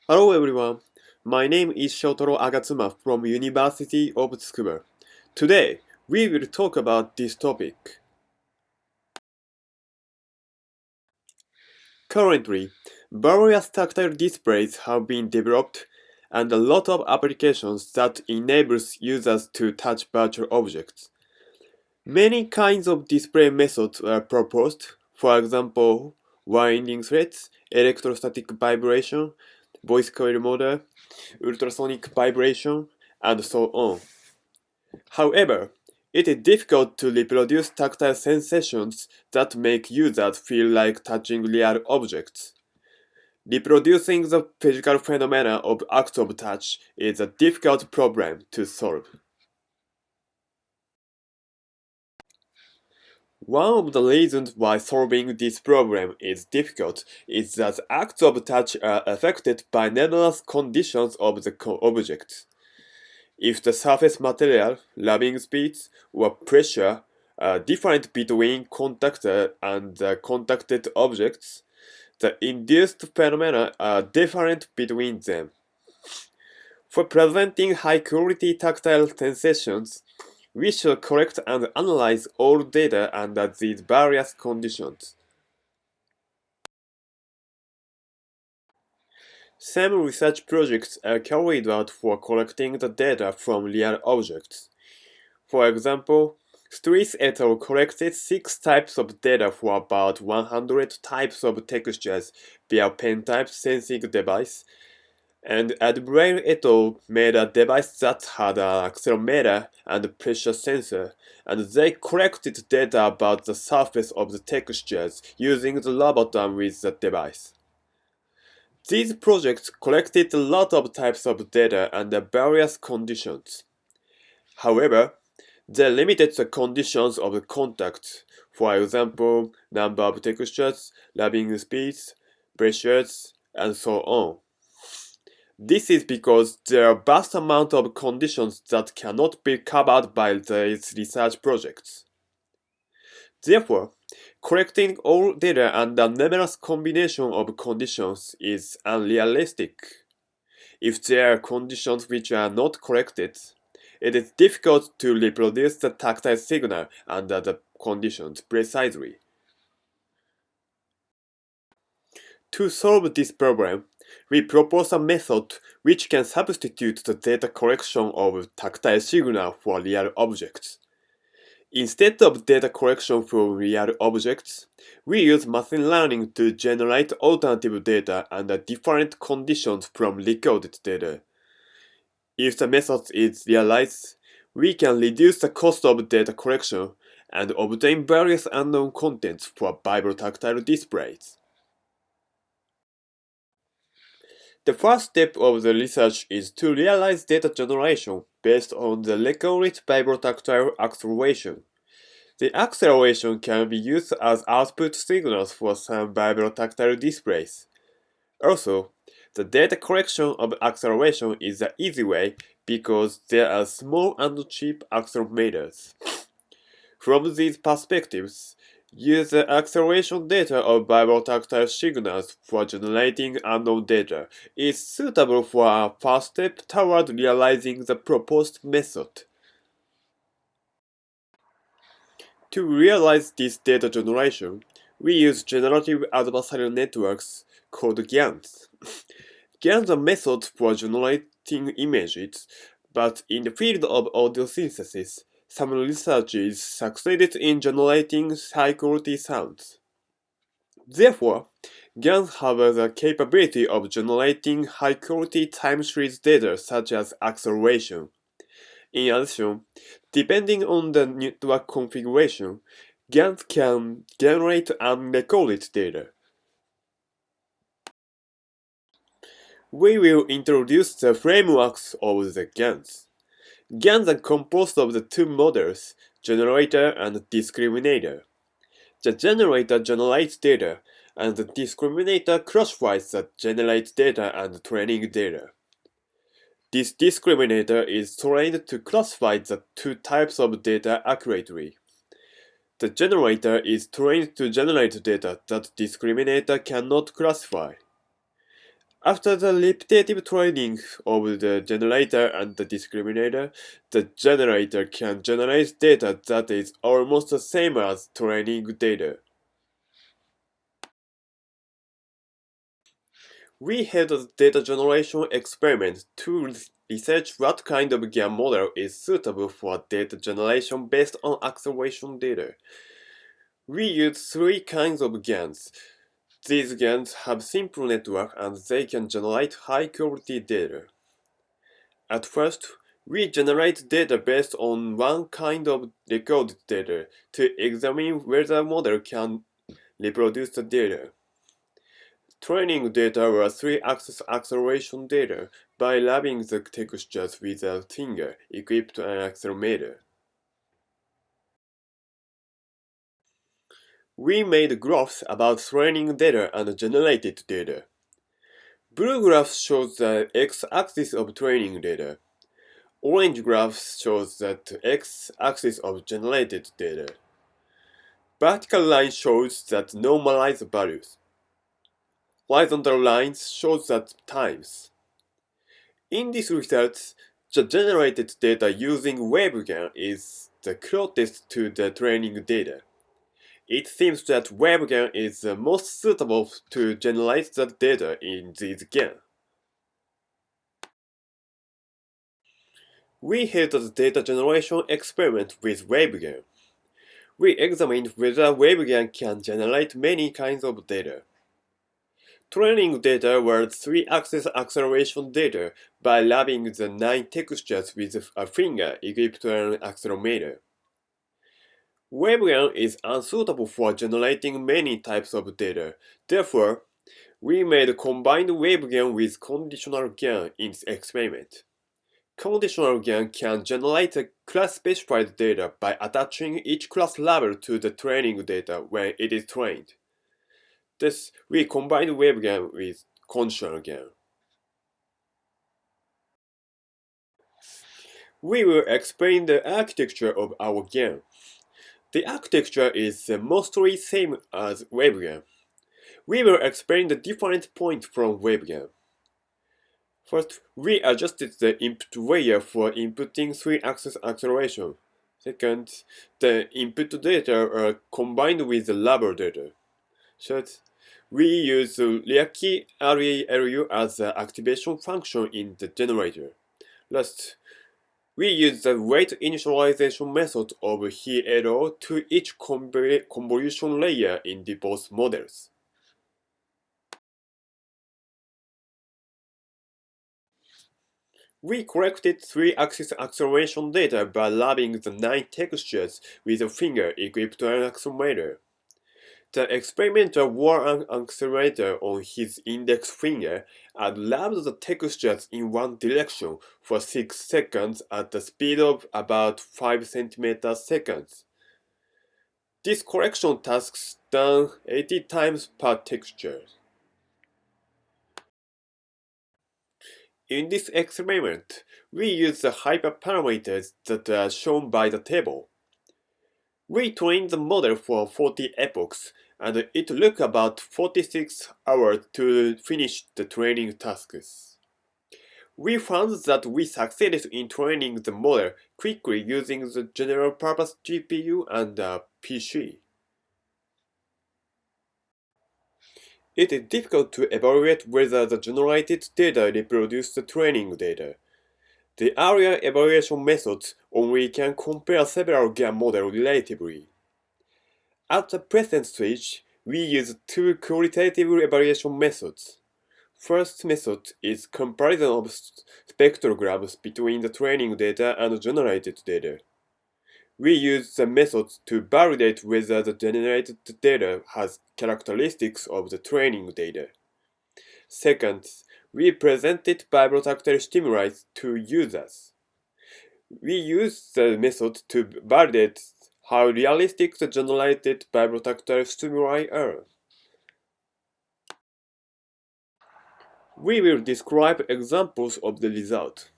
Hello everyone, my name is Shotaro Agatsuma from University of Tsukuba. Today, we will talk about this topic. Currently, various tactile displays have been developed and a lot of applications that enables users to touch virtual objects. Many kinds of display methods are proposed, for example, winding threads, electrostatic vibration, voice coil model, ultrasonic vibration, and so on. However, it is difficult to reproduce tactile sensations that make users feel like touching real objects. Reproducing the physical phenomena of act of touch is a difficult problem to solve. One of the reasons why solving this problem is difficult is that acts of touch are affected by numerous conditions of the object. If the surface material, rubbing speeds, or pressure are different between contactor and the contacted objects, the induced phenomena are different between them. For presenting high-quality tactile sensations, we should collect and analyze all data under these various conditions. Some research projects are carried out for collecting the data from real objects. For example, Streets et al. Collected 6 types of data for about 100 types of textures via pen-type sensing device, and Adbrain et al. Made a device that had an accelerometer and pressure sensor, and they collected data about the surface of the textures using the robot arm with the device. These projects collected a lot of types of data under various conditions. However, they limited the conditions of the contact, for example, number of textures, rubbing speeds, pressures, and so on. This is because there are vast amount of conditions that cannot be covered by these research projects. Therefore, collecting all data under numerous combinations of conditions is unrealistic. If there are conditions which are not collected, it is difficult to reproduce the tactile signal under the conditions precisely. To solve this problem, we propose a method which can substitute the data collection of tactile signal for real objects. Instead of data collection from real objects, we use machine learning to generate alternative data under different conditions from recorded data. If the method is realized, we can reduce the cost of data collection and obtain various unknown contents for vibrotactile displays. The first step of the research is to realize data generation based on the recorded vibrotactile acceleration. The acceleration can be used as output signals for some vibrotactile displays. Also, the data collection of acceleration is the easy way because there are small and cheap accelerometers. From these perspectives, use the acceleration data of vibrotactile signals for generating unknown data is suitable for a first step toward realizing the proposed method. To realize this data generation, we use generative adversarial networks called GANs. GANs are methods for generating images, but in the field of audio synthesis, some researchers succeeded in generating high-quality sounds. Therefore, GANs have the capability of generating high-quality time series data such as acceleration. In addition, depending on the network configuration, GANs can generate unrecorded data. We will introduce the frameworks of the GANs. GANs are composed of the two models, generator and discriminator. The generator generates data, and the discriminator classifies the generated data and training data. This discriminator is trained to classify the two types of data accurately. The generator is trained to generate data that discriminator cannot classify. After the repetitive training of the generator and the discriminator, the generator can generate data that is almost the same as training data. We held a data generation experiment to research what kind of GAN model is suitable for data generation based on acceleration data. We used three kinds of GANs. These GANs have simple network and they can generate high-quality data. At first, we generate data based on one kind of recorded data to examine whether the model can reproduce the data. Training data were 3-axis acceleration data by labeling the textures with a finger equipped with an accelerometer. We made graphs about training data and generated data. Blue graph shows the x-axis of training data. Orange graph shows the x-axis of generated data. Vertical line shows that normalized values. Horizontal lines shows that times. In this research, the generated data using WaveGAN is the closest to the training data. It seems that WaveGAN is the most suitable to generate the data in these GAN. We held the data generation experiment with WaveGAN. We examined whether WaveGAN can generate many kinds of data. Training data were 3-axis acceleration data by labeling the 9 textures with a finger equipped with an accelerometer. WaveGAN is unsuitable for generating many types of data. Therefore, we made combined WaveGAN with conditional GAN in the experiment. Conditional GAN can generate a class-specified data by attaching each class label to the training data when it is trained. Thus, we combined WaveGAN with conditional GAN. We will explain the architecture of our GAN. The architecture is mostly same as WaveGAN. We will explain the different points from WaveGAN. First, we adjusted the input layer for inputting 3-axis acceleration. Second, the input data are combined with the label data. Third, we use Reaki RALU as the activation function in the generator. Last, we use the weight initialization method of HELO to each convolution layer in the both models. We collected 3-axis acceleration data by labeling the 9 textures with a finger equipped with an accelerometer. The experimenter wore an accelerator on his index finger and labbed the textures in one direction for 6 seconds at the speed of about 5 cm/second. This correction task is done 80 times per texture. In this experiment, we use the hyperparameters that are shown by the table. We trained the model for 40 epochs, and it took about 46 hours to finish the training tasks. We found that we succeeded in training the model quickly using the general-purpose GPU and a PC. It is difficult to evaluate whether the generated data reproduce the training data. The area evaluation methods only can compare several GAN models relatively. At the present stage, we use two qualitative evaluation methods. First method is comparison of spectrograms between the training data and generated data. We use the method to validate whether the generated data has characteristics of the training data. Second, we presented vibrotactile stimuli to users. We use the method to validate how realistic the generated vibrotactile stimuli are. We will describe examples of the result.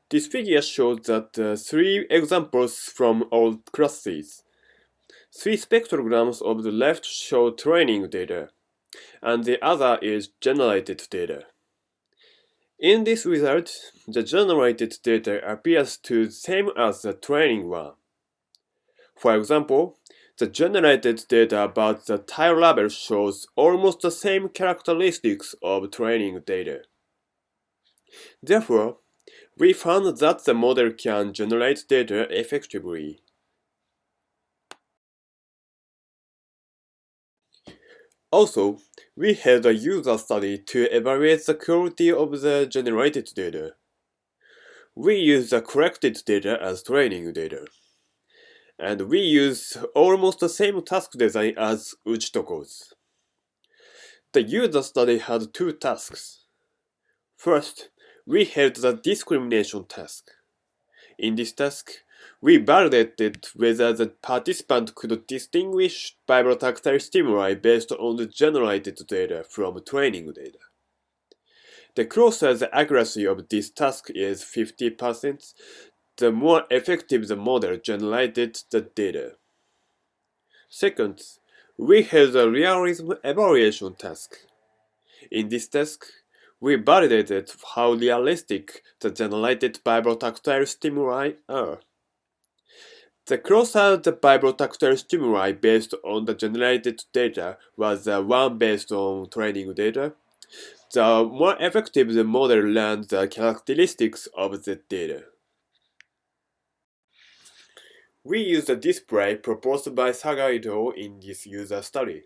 This figure shows that 3 examples from all classes. 3 spectrograms of the left show training data, and the other is generated data. In this result, the generated data appears to the same as the training one. For example, the generated data about the tile level shows almost the same characteristics of training data. Therefore, we found that the model can generate data effectively. Also, we held a user study to evaluate the quality of the generated data. We used the collected data as training data. And we use almost the same task design as Uchitoko's. The user study had two tasks. First, we held the discrimination task. In this task, we validated whether the participant could distinguish vibrotactile stimuli based on the generated data from training data. The closer the accuracy of this task is 50%, the more effective the model generated the data. Second, we held a realism evaluation task. In this task, we validated how realistic the generated vibrotactile stimuli are. The closer the vibrotactile stimuli based on the generated data was the one based on training data, the more effective the model learned the characteristics of the data. We used a display proposed by Sagaito in this user study.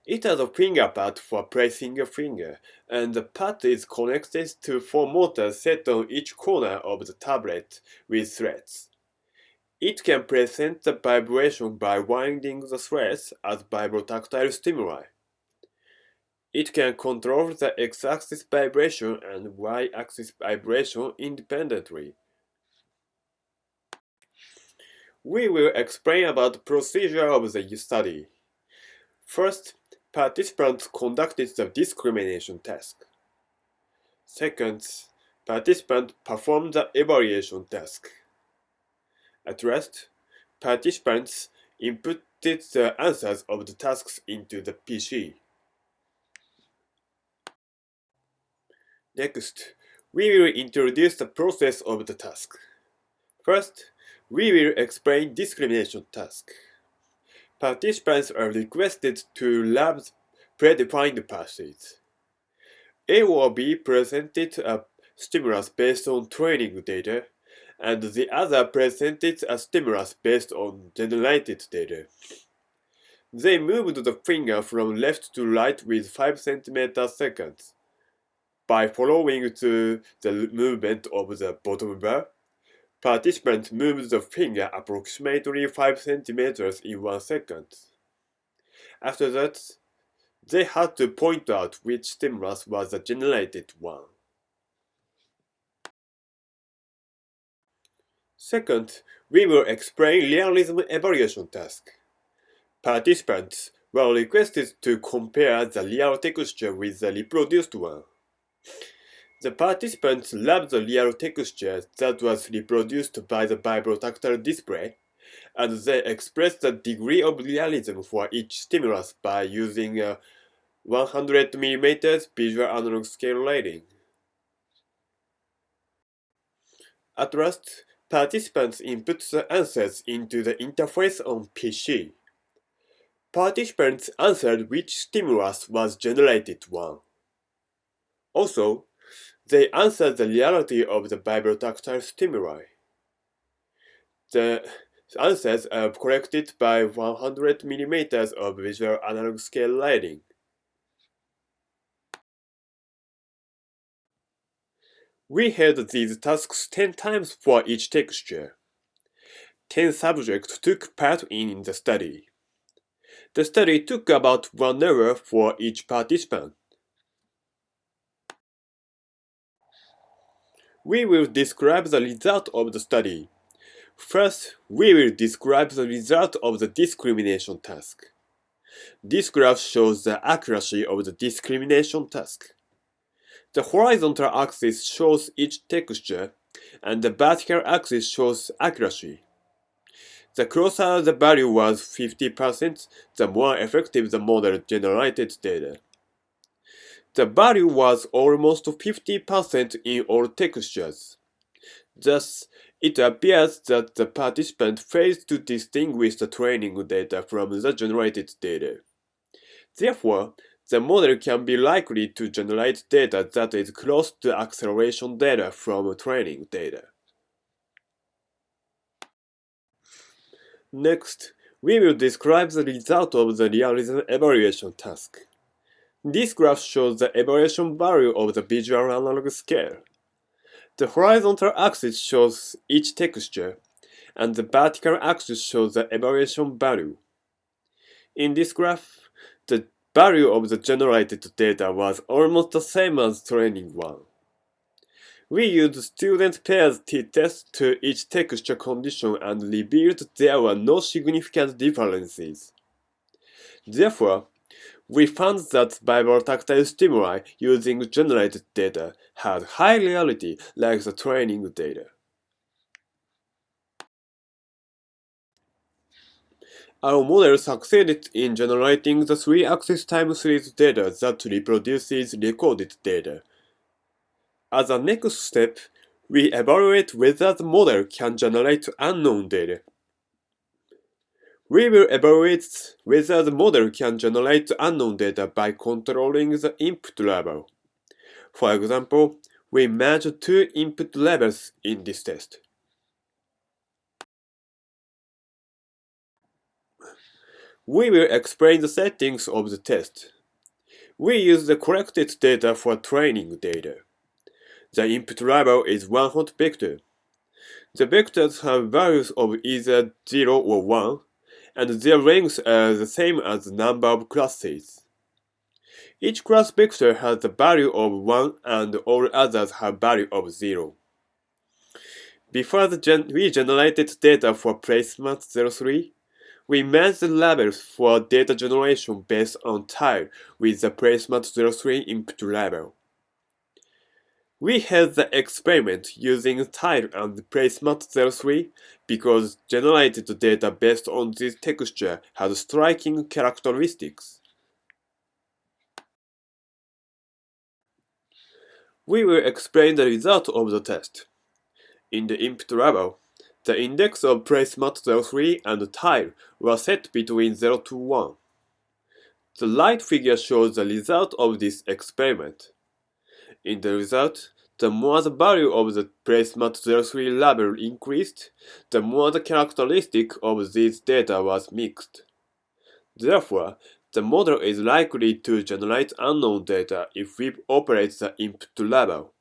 It has a finger pad for placing a finger, and the pad is connected to four motors set on each corner of the tablet with threads. It can present the vibration by winding the threads as vibrotactile stimuli. It can control the x-axis vibration and y-axis vibration independently. We will explain about the procedure of the study. First, participants conducted the discrimination task. Second, participants performed the evaluation task. At last, participants inputted the answers of the tasks into the PC. Next, we will introduce the process of the task. First, we will explain discrimination task. Participants are requested to lab predefined paths. A or B presented a stimulus based on training data, and the other presented a stimulus based on generated data. They moved the finger from left to right with 5 cm seconds. By following the movement of the bottom bar, participants moved the finger approximately 5 cm in 1 second. After that, they had to point out which stimulus was the generated one. Second, we will explain realism evaluation task. Participants were requested to compare the real texture with the reproduced one. The participants labbed the real texture that was reproduced by the vibrotactile display, and they expressed the degree of realism for each stimulus by using a 100 mm visual analog scale rating. At last, participants input the answers into the interface on PC. Participants answered which stimulus was generated one. Also, they answered the reality of the vibrotactile stimuli. The answers are corrected by 100 mm of visual analog scale rating. We held these tasks 10 times for each texture. 10 subjects took part in the study. The study took about 1 hour for each participant. We will describe the result of the study. First, we will describe the result of the discrimination task. This graph shows the accuracy of the discrimination task. The horizontal axis shows each texture, and the vertical axis shows accuracy. The closer the value was 50%, the more effective the model generated data. The value was almost 50% in all textures. Thus, it appears that the participant fails to distinguish the training data from the generated data. Therefore, the model can be likely to generate data that is close to acceleration data from training data. Next, we will describe the result of the realism evaluation task. This graph shows the evaluation value of the visual analog scale. The horizontal axis shows each texture, and the vertical axis shows the evaluation value. In this graph, the value of the generated data was almost the same as training one. We used student pairs t-tests to each texture condition and revealed there were no significant differences. Therefore, we found that vibrotactile stimuli using generated data had high reality like the training data. Our model succeeded in generating the 3-axis time series data that reproduces recorded data. As a next step, we evaluate whether the model can generate unknown data. We will evaluate whether the model can generate unknown data by controlling the input level. For example, we measure 2 input levels in this test. We will explain the settings of the test. We use the collected data for training data. The input level is one hot vector. The vectors have values of either 0 or 1, and their lengths are the same as the number of classes. Each class vector has the value of 1 and all others have value of 0. Before we generated data for placement 03, we matched the labels for data generation based on tile with the placement 03 input label. We held the experiment using tile and placement 03 because generated data based on this texture had striking characteristics. We will explain the result of the test. In the input level, the index of placement 03 and tile were set between 0 to 1. The right figure shows the result of this experiment. In the result, the more the value of the placement 03 label increased, the more the characteristic of these data was mixed. Therefore, the model is likely to generate unknown data if we operate the input level.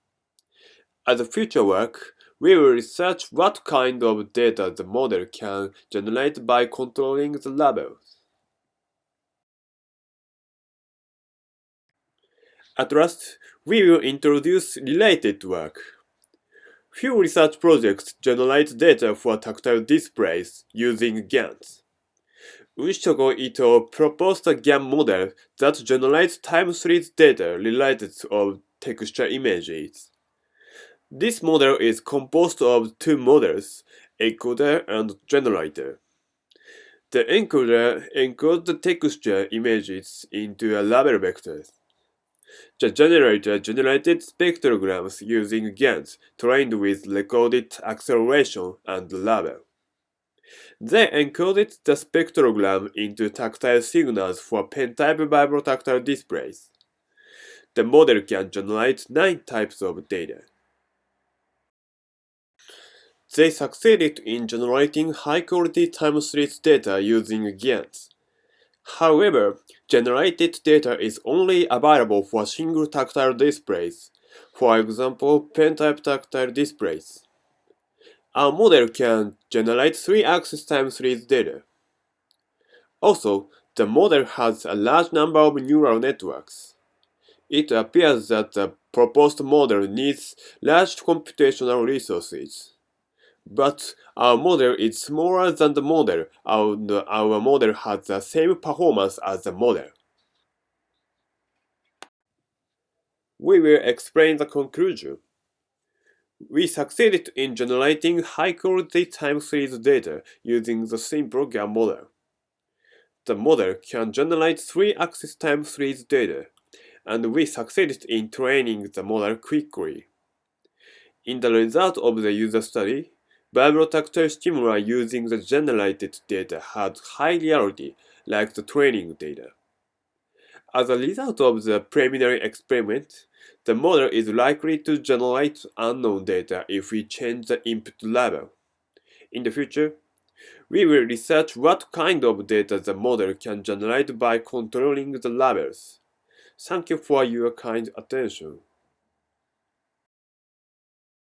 As a future work, we will research what kind of data the model can generate by controlling the labels. At last, we will introduce related work. Few research projects generate data for tactile displays using GANs. Unshogo Ito proposed a GAN model that generates time series data related to texture images. This model is composed of 2 models, encoder and generator. The encoder encodes the texture images into a label vector. The generator generated spectrograms using GANs trained with recorded acceleration and label. They encoded the spectrogram into tactile signals for pen-type vibrotactile displays. The model can generate 9 types of data. They succeeded in generating high-quality time series data using GANs. However, generated data is only available for single tactile displays, for example, pen-type tactile displays. Our model can generate 3-axis time series data. Also, the model has a large number of neural networks. It appears that the proposed model needs large computational resources. But our model is smaller than the model, and our model has the same performance as the model. We will explain the conclusion. We succeeded in generating high-quality time series data using the simple GAN model. The model can generate 3-axis time series data, and we succeeded in training the model quickly. In the result of the user study, vibrotactile stimuli using the generated data had high reality like the training data. As a result of the preliminary experiment, the model is likely to generate unknown data if we change the input level. In the future, we will research what kind of data the model can generate by controlling the levels. Thank you for your kind attention.